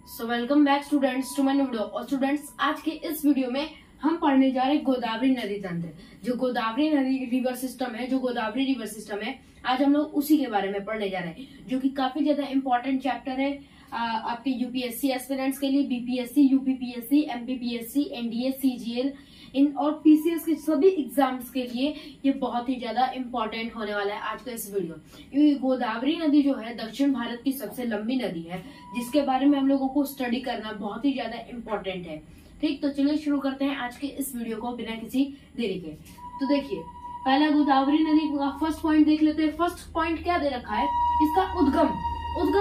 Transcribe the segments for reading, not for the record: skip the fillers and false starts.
So welcome back students to my video. और students, आज के इस वीडियो में हम पढ़ने जा रहे हैं गोदावरी नदी तंत्र। जो गोदावरी नदी रिवर सिस्टम है, आज हम लोग उसी के बारे में पढ़ने जा रहे हैं, जो कि काफी ज्यादा इंपॉर्टेंट चैप्टर है आपके यूपीएससी एस्पिरेंट्स के लिए, BPSC, UPPSC, MPPSC, NDA, CGL इन और पीसीएस के सभी एग्जाम्स के लिए ये बहुत ही ज्यादा इंपॉर्टेंट होने वाला है आज का इस वीडियो। क्योंकि गोदावरी नदी जो है दक्षिण भारत की सबसे लंबी नदी है, जिसके बारे में हम लोगों को स्टडी करना बहुत ही ज्यादा इंपॉर्टेंट है। ठीक, तो चलिए शुरू करते हैं आज के इस वीडियो को बिना किसी देरी के। तो देखिए, पहला गोदावरी नदी का फर्स्ट पॉइंट देख लेते हैं। फर्स्ट पॉइंट क्या दे रखा है, इसका उद्गम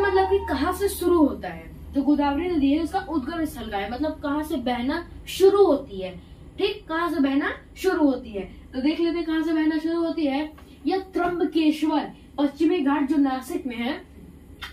मतलब कि कहाँ से शुरू होता है। जो गोदावरी नदी है उसका उद्गम स्थल का है, मतलब कहाँ से बहना शुरू होती है। ठीक, कहाँ से बहना शुरू होती है, तो देख लेते हैं कहाँ से बहना शुरू होती है। यह त्र्यंबकेश्वर पश्चिमी घाट जो नासिक में है,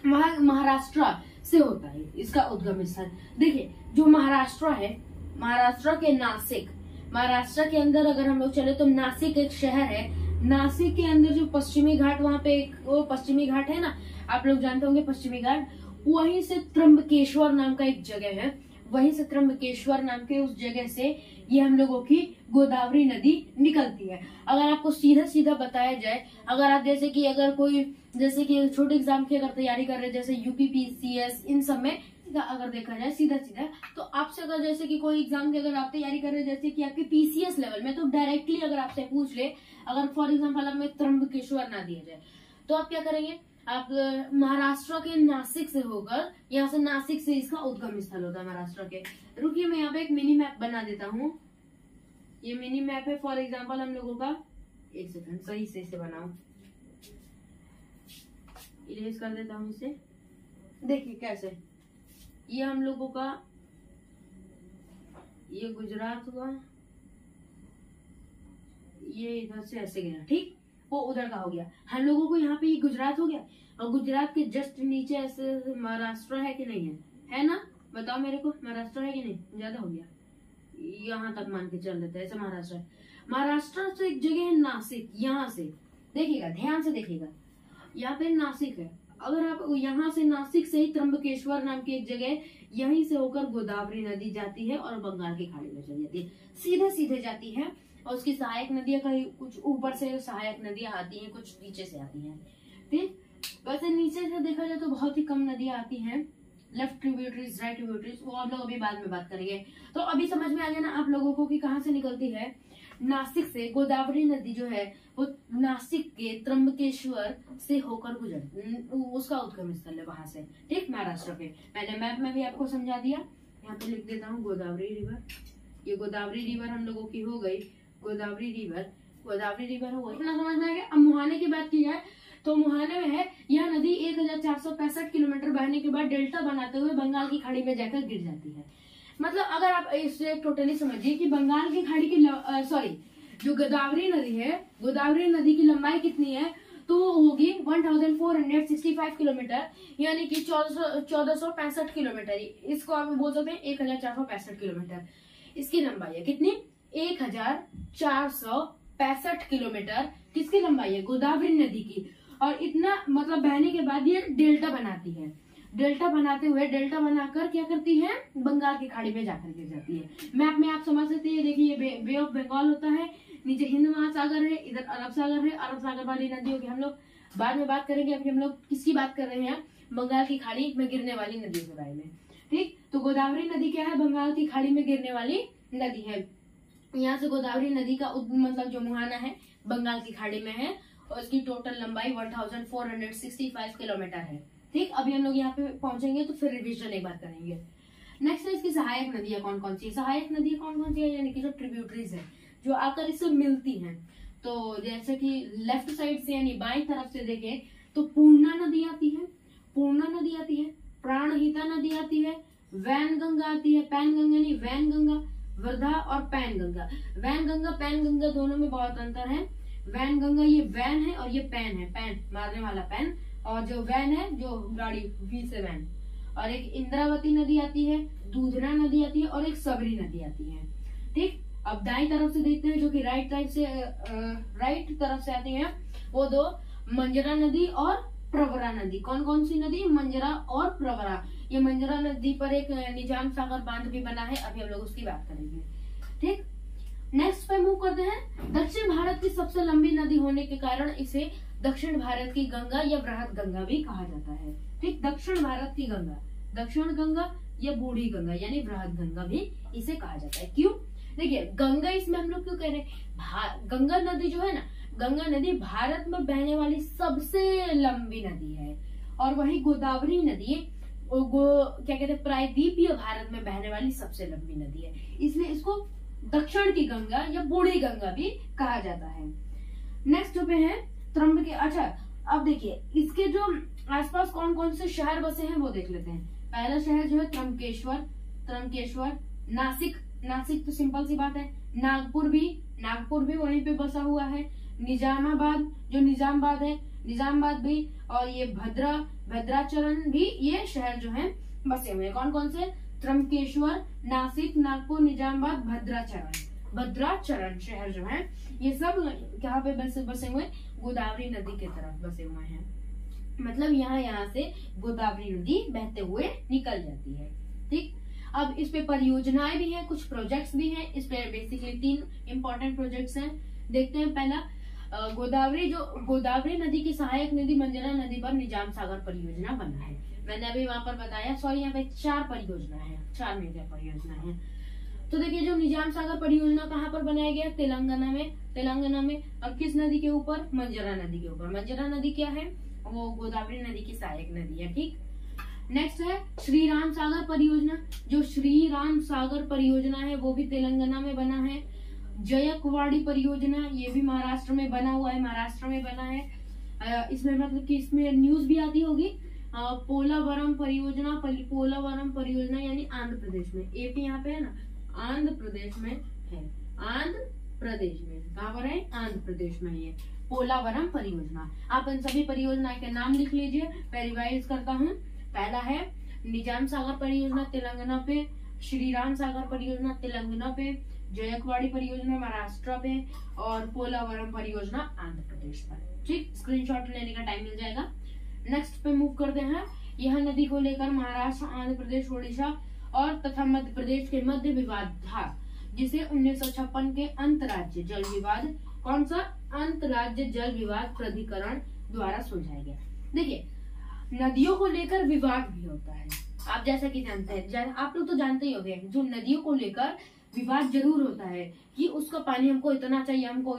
महाराष्ट्र से होता है इसका उद्गम स्थल। देखिए, जो महाराष्ट्र है, महाराष्ट्र के नासिक, महाराष्ट्र के अंदर अगर हम लोग चले तो नासिक एक शहर है। नासिक के अंदर जो पश्चिमी घाट, वहां पे एक वो पश्चिमी घाट है ना, आप लोग जानते होंगे पश्चिमी घाट, वहीं से त्र्यंबकेश्वर नाम का एक जगह है, वहीं से त्र्यंबकेश्वर नाम के उस जगह से ये हम लोगों की गोदावरी नदी निकलती है। अगर आपको सीधा सीधा बताया जाए, अगर आप जैसे कि छोटे एग्जाम की अगर तैयारी कर रहे हैं, जैसे यूपीपीसीएस, इन सब में अगर देखा जाए सीधा सीधा, तो आपसे अगर जैसे कि कोई एग्जाम की अगर आप तैयारी कर रहे हैं, जैसे कि आपके पीसीएस लेवल में, तो डायरेक्टली अगर आपसे पूछ ले, अगर फॉर एग्जाम्पल हमें त्र्यंबकेश्वर ना दिया जाए, तो आप क्या करेंगे, आप महाराष्ट्र के नासिक से होकर, यहाँ से नासिक से इसका उद्गम स्थल होता है महाराष्ट्र के। रुकिए, मैं यहाँ पे एक मिनी मैप बना देता हूँ। ये मिनी मैप है फॉर एग्जाम्पल हम लोगों का, एक सेकंड सही से इसे बनाऊं, इरेज कर देता हूँ इसे। देखिए कैसे, ये हम लोगों का, ये गुजरात हुआ, ये इधर से ऐसे गया, ठीक, वो उधर का हो गया। हम लोगों को यहाँ पे ये गुजरात हो गया, और गुजरात के जस्ट नीचे ऐसे महाराष्ट्र है कि नहीं है ना, बताओ मेरे को, महाराष्ट्र है कि नहीं, ज्यादा हो गया, यहाँ तक मान के चल देते हैं, ऐसे महाराष्ट्र है। महाराष्ट्र से एक जगह है नासिक, यहाँ से देखिएगा, ध्यान से देखिएगा, यहाँ पे नासिक है। अगर आप यहाँ से नासिक से ही त्र्यंबकेश्वर नाम की एक जगह, यहीं से होकर गोदावरी नदी जाती है और बंगाल की खाड़ी में चली जाती है, सीधे सीधे जाती है। और उसकी सहायक नदियां कहीं कुछ ऊपर से सहायक नदियां आती हैं, कुछ नीचे से आती हैं। ठीक, वैसे नीचे से देखा जाए तो बहुत ही कम नदियां आती हैं, लेफ्ट ट्रिब्यूटरीज, राइट ट्रिब्यूटरीज, वो आप लोग अभी बाद में बात करेंगे। तो अभी समझ में आ गया ना आप लोगों को कि कहाँ से निकलती है, नासिक से। गोदावरी नदी जो है वो नासिक के त्र्यंबकेश्वर से होकर उसका उद्गम स्थल है वहां से। ठीक, महाराष्ट्र के, मैंने मैप में भी आपको समझा दिया, यहाँ पे लिख देता हूँ गोदावरी रिवर। ये गोदावरी रिवर हम लोगों की हो गई, गोदावरी रिवर हो गई, इतना समझ में आ गया। अब मुहाने की बात की जाए तो मुहाने में है, यह नदी 1465 किलोमीटर बहने के बाद डेल्टा बनाते हुए बंगाल की खाड़ी में जाकर गिर जाती है। मतलब अगर आप इसे टोटली समझिए कि बंगाल की खाड़ी की जो गोदावरी नदी है, गोदावरी नदी की लंबाई कितनी है, तो वो होगी 1465 किलोमीटर, यानी कि 1465 किलोमीटर। इसको आप बोल सकते हैं 1465 किलोमीटर इसकी लंबाई है। कितनी? 1465 किलोमीटर किसकी लंबाई है? गोदावरी नदी की। और इतना मतलब बहने के बाद ये डेल्टा बनाती है, डेल्टा बनाते हुए, डेल्टा बनाकर क्या करती है, बंगाल की खाड़ी में जाकर गिर जाती है। मैप में आप समझ सकते हैं, देखिए ये बे ऑफ बंगाल होता है, नीचे हिंद महासागर है, इधर अरब सागर है। अरब सागर वाली नदियों की हम लोग बाद में बात करेंगे, अभी हम लोग किसकी बात कर रहे हैं, बंगाल की खाड़ी में गिरने वाली नदियों के बारे में। ठीक, तो गोदावरी नदी क्या है, बंगाल की खाड़ी में गिरने वाली नदी है। यहाँ से गोदावरी नदी का मतलब जो मुहाना है बंगाल की खाड़ी में है, और इसकी टोटल लंबाई 1465 किलोमीटर है। ठीक, अभी हम लोग यहाँ पे पहुंचेंगे तो फिर रिविजन एक बार करेंगे। नेक्स्ट है इसकी सहायक नदियां कौन कौन सी, सहायक नदियां कौन कौन सी है, यानी कि जो ट्रिब्यूटरीज है, जो आकर इससे मिलती हैं। तो जैसे कि लेफ्ट साइड से यानी बाईं तरफ से देखें तो पूर्णा नदी आती है, प्राणहिता नदी आती है, वैनगंगा आती है, पैनगंगा नहीं वैनगंगा, वर्धा और पैनगंगा। वैनगंगा पैनगंगा दोनों में बहुत अंतर है। वैनगंगा ये वैन है और ये पैन है, पैन मारने वाला पैन, और जो वैन है जो गाड़ी, वी से वैन। और एक इंद्रावती नदी आती है, दूधना नदी आती है, और एक सबरी नदी आती है। ठीक, अब दाईं तरफ से देखते हैं, जो कि राइट तरफ से आती हैं, वो दो मंजरा नदी और प्रवरा नदी। कौन कौन सी नदी? मंजरा और प्रवरा। ये मंजरा नदी पर एक निजाम सागर बांध भी बना है, अभी हम लोग उसकी बात करेंगे। ठीक, नेक्स्ट पे मूव करते हैं। दक्षिण भारत की सबसे लंबी नदी होने के कारण इसे दक्षिण भारत की गंगा या वृहद गंगा भी कहा जाता है। ठीक, दक्षिण भारत की गंगा, दक्षिण गंगा या बूढ़ी गंगा यानी वृहद गंगा भी इसे कहा जाता है। क्यों? देखिए, गंगा इसमें हम लोग क्यों कह रहे हैं? गंगा नदी जो है ना, गंगा नदी भारत में बहने वाली सबसे लंबी नदी है। और वही गोदावरी नदी क्या कहते हैं, प्रायद्वीपीय भारत में बहने वाली सबसे लंबी नदी है, इसलिए इसको दक्षिण की गंगा या बूढ़ी गंगा भी कहा जाता है। नेक्स्ट पे है त्रंबके। अच्छा, अब देखिए इसके जो आसपास कौन कौन से शहर बसे हैं वो देख लेते हैं। पहला शहर जो है त्रंबकेश्वर, नासिक तो सिंपल सी बात है। नागपुर भी वहीं पे बसा हुआ है। निजामाबाद, जो निजामाबाद भी, और ये भद्राचरण भी, ये शहर जो है बसे हुए हैं। कौन कौन से? त्रंबकेश्वर, नासिक, नागपुर, निजामाबाद, भद्राचरण शहर जो है ये सब कहाँ पे बसे हुए? गोदावरी नदी के तरफ बसे हुए हैं। मतलब यहाँ से गोदावरी नदी बहते हुए निकल जाती है। ठीक, अब इस पे परियोजनाएं भी हैं, कुछ प्रोजेक्ट्स भी हैं। इस पे बेसिकली 3 इंपॉर्टेंट प्रोजेक्ट्स हैं। देखते हैं पहला, गोदावरी नदी की सहायक नदी मंजरा नदी पर निजाम सागर परियोजना बना है। मैंने अभी वहां पर बताया, सॉरी यहाँ पे 4 परियोजना है, 4 मेजर परियोजना है। तो देखिए, जो निजाम सागर परियोजना कहाँ पर बनाया गया? तेलंगाना में। और किस नदी के ऊपर? मंजरा नदी के ऊपर। मंजरा नदी क्या है? वो गोदावरी नदी की सहायक नदी है। ठीक, नेक्स्ट है श्री राम सागर परियोजना। जो श्री राम सागर परियोजना है वो भी तेलंगाना में बना है। जयकवाड़ी परियोजना, ये भी महाराष्ट्र में बना हुआ है, महाराष्ट्र में बना है। इसमें मतलब कि इसमें न्यूज भी आती होगी। पोलावरम परियोजना यानी आंध्र प्रदेश में। एपी यहाँ पे है ना, आंध्र प्रदेश में है। आंध्र प्रदेश में कहाँ पर है? आंध्र प्रदेश में ये पोलावरम परियोजना। आप इन सभी परियोजना के नाम लिख लीजिए। मैं रिवाइज करता हूँ। पहला है निजाम सागर परियोजना तेलंगाना पे, श्री राम सागर परियोजना तेलंगाना पे, जयकवाड़ी परियोजना महाराष्ट्र पे, और पोलावरम परियोजना आंध्र प्रदेश पर। ठीक, स्क्रीनशॉट लेने का टाइम मिल जाएगा। नेक्स्ट पे मूव करते हैं। यह नदी को लेकर महाराष्ट्र, आंध्र प्रदेश, ओडिशा और तथा मध्य प्रदेश के मध्य विवाद था, जिसे 1956 के अंतर्राज्य जल विवाद, कौन सा? अंतर्राज्य जल विवाद प्राधिकरण द्वारा सुलझाया गया। देखिए, नदियों को लेकर विवाद भी होता है। आप जैसा कि जानते हैं, आप लोग तो जानते ही होंगे, जो नदियों को लेकर विवाद जरूर होता है कि उसका पानी हमको इतना चाहिए, हमको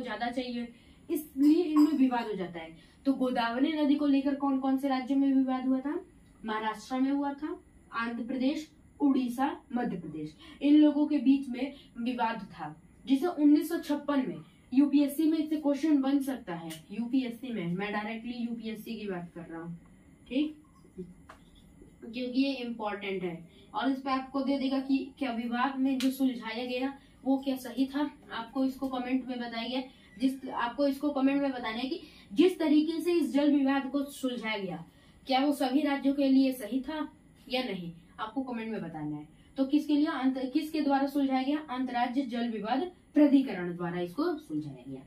ज्यादा चाहिए, इसलिए इनमें विवाद हो जाता है। तो गोदावरी नदी को लेकर कौन कौन से राज्यों में विवाद हुआ था? महाराष्ट्र में हुआ था, आंध्र प्रदेश, उड़ीसा, मध्य प्रदेश, इन लोगों के बीच में विवाद था, जिसे 1956 में यूपीएससी में इससे क्वेश्चन बन सकता है। यूपीएससी में, मैं डायरेक्टली यूपीएससी की बात कर रहा हूँ। ठीक, क्योंकि ये इम्पोर्टेंट है और इस पे आपको दे देगा कि क्या विवाद में जो सुलझाया गया वो क्या सही था। आपको इसको कमेंट में बताइए। आपको इसको कमेंट में बताना है कि जिस तरीके से इस जल विवाद को सुलझाया गया, क्या वो सभी राज्यों के लिए सही था या नहीं, आपको कमेंट में बताना है। तो किसके द्वारा सुलझाया गया? अंतर्राज्य जल विवाद प्राधिकरण द्वारा इसको सुलझाया गया।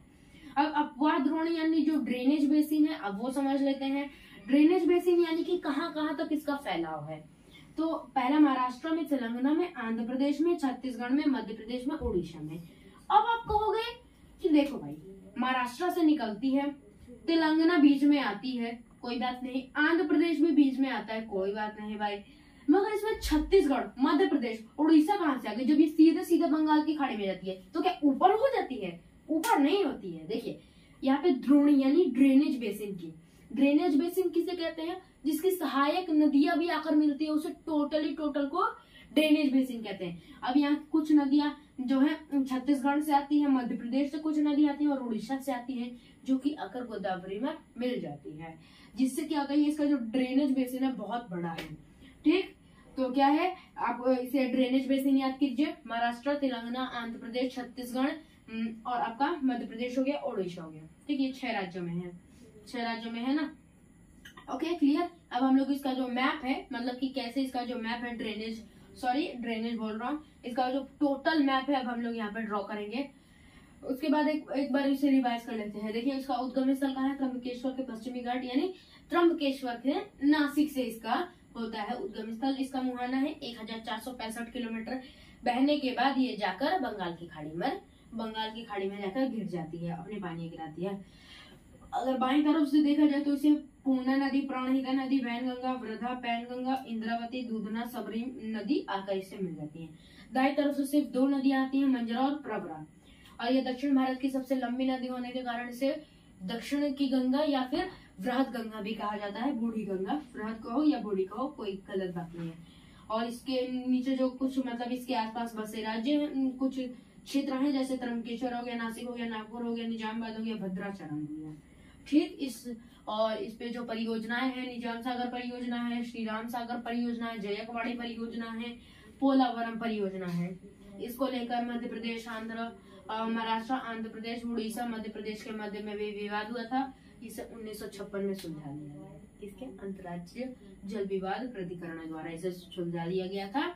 अब अपवाह द्रोणी यानी जो ड्रेनेज बेसिन है, अब वो समझ लेते हैं। ड्रेनेज बेसिन यानी कि कहाँ कहाँ तक इसका फैलाव है। तो पहला महाराष्ट्र में, तेलंगाना में, आंध्र प्रदेश में, छत्तीसगढ़ में, मध्य प्रदेश में, उड़ीसा में। अब आप कहोगे कि देखो भाई, महाराष्ट्र से निकलती है, तेलंगाना बीच में आती है, कोई बात नहीं, आंध्र प्रदेश भी बीच में आता है, कोई बात नहीं भाई, मगर इसमें छत्तीसगढ़, मध्य प्रदेश, उड़ीसा कहाँ से आ गई? जब ये सीधे सीधे बंगाल की खाड़ी में जाती है तो क्या ऊपर हो जाती है? ऊपर नहीं होती है। देखिए यहाँ पे द्रोणी यानी ड्रेनेज बेसिन की, ड्रेनेज बेसिन किसे कहते हैं? जिसकी सहायक नदियां भी आकर मिलती है उसे टोटल को ड्रेनेज बेसिन कहते हैं। अब यहाँ कुछ नदियां जो है छत्तीसगढ़ से आती है, मध्य प्रदेश से कुछ नदी आती है और उड़ीसा से आती है, जो कि आकर गोदावरी में मिल जाती है, जिससे क्या होता है इसका जो ड्रेनेज बेसिन है बहुत बड़ा है। ठीक, तो क्या है, आप इसे ड्रेनेज बेसिन याद कीजिए। महाराष्ट्र, तेलंगाना, आंध्र प्रदेश, छत्तीसगढ़ और आपका मध्य प्रदेश हो गया, ओडिशा हो गया। ठीक, ये 6 राज्यों में है, 6 राज्यों में है ना। Okay, clear. अब हम लोग इसका जो मैप है, मतलब कि कैसे इसका जो मैप है ड्रेनेज बोल रहा हूँ, इसका जो टोटल मैप है अब हम लोग यहाँ पे ड्रॉ करेंगे। उसके बाद एक बार इसे रिवाइज कर लेते हैं। देखिए इसका उद्गम स्थल कहाँ है, त्र्यंबकेश्वर के पश्चिमी घाट यानी त्र्यंबकेश्वर के नासिक से इसका होता है उद्गम स्थल। इसका मुहाना है 1465 किलोमीटर। बहने के बाद ये जाकर बंगाल की खाड़ी में जाकर गिर जाती है, अपने पानी गिराती है। अगर बाईं तरफ से देखा जाए तो इसे पूर्णा नदी, प्राणहिता नदी, वैनगंगा, वृद्धा, पैनगंगा, इंद्रावती, दूधना, सबरी नदी आकर इससे मिल जाती है। दाईं तरफ से सिर्फ 2 नदियां आती हैं, मंजरा और प्रवरा। और ये दक्षिण भारत की सबसे लंबी नदी होने के कारण इसे दक्षिण की गंगा या फिर वृहद गंगा भी कहा जाता है। बूढ़ी गंगा, वृहद कहो या बूढ़ी कहो, कोई गलत बात नहीं है। और इसके नीचे जो कुछ मतलब इसके आसपास बसे राज्य कुछ क्षेत्र हैं, जैसे त्र्यंबकेश्वर हो गया, नासिक हो गया, नागपुर हो गया, निजामाबाद हो गया, भद्राचरण हो गया। ठीक, इस पे जो परियोजनाएं हैं, निजाम सागर परियोजना है, श्री राम सागर परियोजना है, जयकवाड़ी परियोजना है, पोलावरम परियोजना है। इसको लेकर मध्य प्रदेश, महाराष्ट्र, आंध्र प्रदेश, उड़ीसा, मध्य प्रदेश के मध्य में भी विवाद हुआ था। इसे 1956 में सुलझा दिया गया। इसके अंतर्राज्यीय जल विवाद प्राधिकरण द्वारा इसे सुलझा दिया गया था।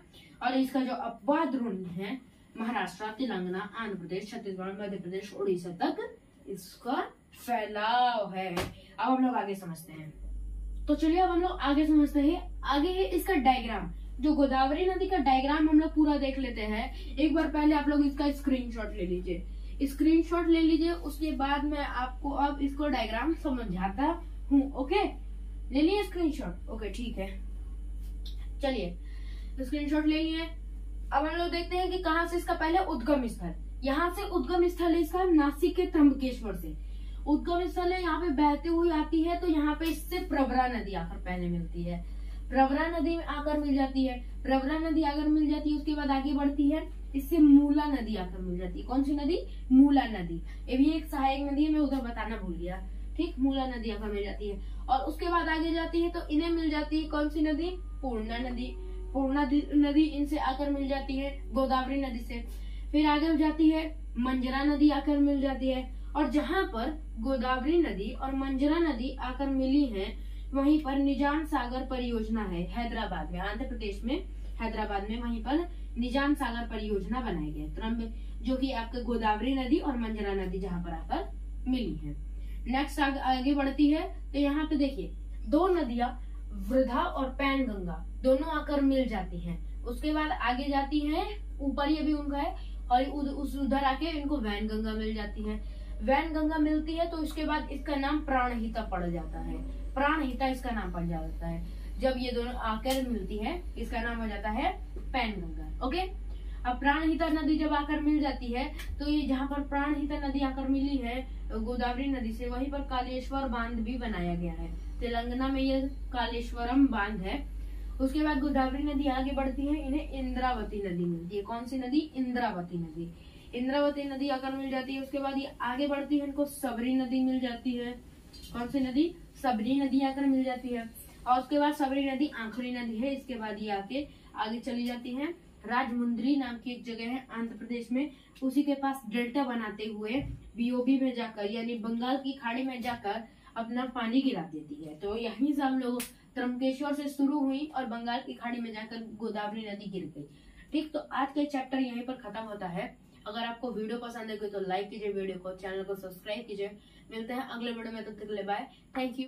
और इसका जो अपवाद ऋण है, महाराष्ट्र, तेलंगाना, आंध्र प्रदेश, छत्तीसगढ़, मध्य प्रदेश, उड़ीसा तक इसका फैलाव है। अब हम लोग आगे समझते हैं। तो चलिए अब हम लोग आगे समझते हैं। आगे है इसका डायग्राम। जो गोदावरी नदी का डायग्राम हम लोग पूरा देख लेते हैं। एक बार पहले आप लोग इसका स्क्रीनशॉट ले लीजिए, स्क्रीनशॉट ले लीजिए। उसके बाद मैं आपको अब इसको डायग्राम समझाता हूँ। ओके, ले लिए स्क्रीनशॉट? ओके ठीक है, चलिए स्क्रीनशॉट ले लिए। अब हम लोग देखते हैं कि कहाँ से इसका पहले उद्गम स्थल। यहाँ से उद्गम स्थल है इसका नासिक के त्र्यंबकेश्वर से उद्गम स्थल है। यहाँ पे बहते हुए आती है, तो यहाँ पे इससे प्रवरा नदी आकर पहले मिलती है। प्रवरा नदी में आकर मिल जाती है। प्रवरा नदी आकर मिल जाती है, उसके बाद आगे बढ़ती है, इससे मूला नदी आकर मिल जाती है। कौन सी नदी? मूला नदी। ये भी एक सहायक नदी है, मैं उधर बताना भूल गया। ठीक, मूला नदी आकर मिल जाती है। और उसके बाद आगे जाती है तो इन्हें मिल जाती है कौन सी नदी? पूर्णा नदी। पूर्णा नदी इनसे आकर मिल जाती है गोदावरी नदी से। फिर आगे जाती है मंजरा नदी आकर मिल जाती है। और जहाँ पर गोदावरी नदी और मंजरा नदी आकर मिली है, वहीं पर निजाम सागर परियोजना है हैदराबाद में, आंध्र प्रदेश में हैदराबाद में। वहीं पर निजाम सागर परियोजना बनाई गई, जो कि आपके गोदावरी नदी और मंजरा नदी जहाँ पर आकर मिली है। नेक्स्ट आगे बढ़ती है तो यहाँ पे देखिए 2 नदियां वृद्धा और पैनगंगा दोनों आकर मिल जाती हैं। उसके बाद आगे जाती है, ऊपर ये भी उनका है, और उधर आके इनको वैनगंगा मिल जाती है। वैनगंगा मिलती है तो उसके बाद इसका नाम प्राणहिता पड़ जाता है। प्राणहिता इसका नाम पड़ जाता है। जब ये दोनों आकर मिलती है, इसका नाम हो जाता है पैनगंगा। ओके, अब प्राणहिता नदी जब आकर मिल जाती है, तो ये जहाँ पर प्राणहिता नदी आकर मिली है गोदावरी नदी से, वहीं पर कालेश्वर बांध भी बनाया गया है। तेलंगाना में ये कालेश्वरम बांध है। उसके बाद गोदावरी नदी आगे बढ़ती है, इन्हें इंद्रावती नदी मिलती है। कौन सी नदी? इंद्रावती नदी। इंद्रावती नदी आकर मिल जाती है। उसके बाद ये आगे बढ़ती है, इनको सबरी नदी मिल जाती है। कौन सी नदी? सबरी नदी आकर मिल जाती है। और उसके बाद सबरी नदी आखिरी नदी है। इसके बाद ये आगे चली जाती है। राजमुंद्री नाम की एक जगह है आंध्र प्रदेश में, उसी के पास डेल्टा बनाते हुए बीओबी में जाकर यानी बंगाल की खाड़ी में जाकर अपना पानी गिरा देती है। तो यहीं से हम लोग त्र्यंबकेश्वर से शुरू हुई और बंगाल की खाड़ी में जाकर गोदावरी नदी गिर गई। ठीक, तो आज का चैप्टर यहीं पर खत्म होता है। अगर आपको वीडियो पसंद है तो लाइक कीजिए वीडियो को, चैनल को सब्सक्राइब कीजिए। मिलते हैं अगले वीडियो में, तब तक के लिए बाय, थैंक यू।